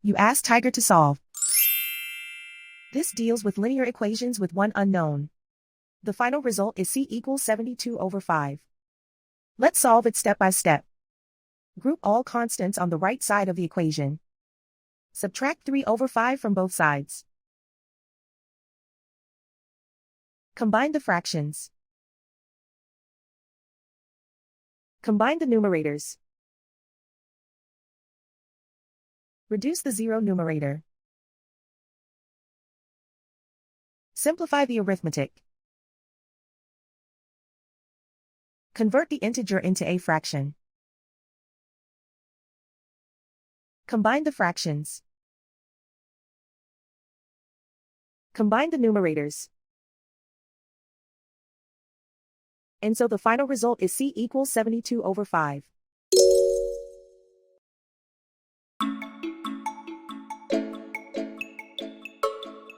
You ask Tiger to solve. This deals with linear equations with one unknown. The final result is c equals 72/5. Let's solve it step by step. Group all constants on the right side of the equation. Subtract 3/5 from both sides. Combine the fractions. Combine the numerators. Reduce the zero numerator. Simplify the arithmetic. Convert the integer into a fraction. Combine the fractions. Combine the numerators. And so the final result is c equals 72/5.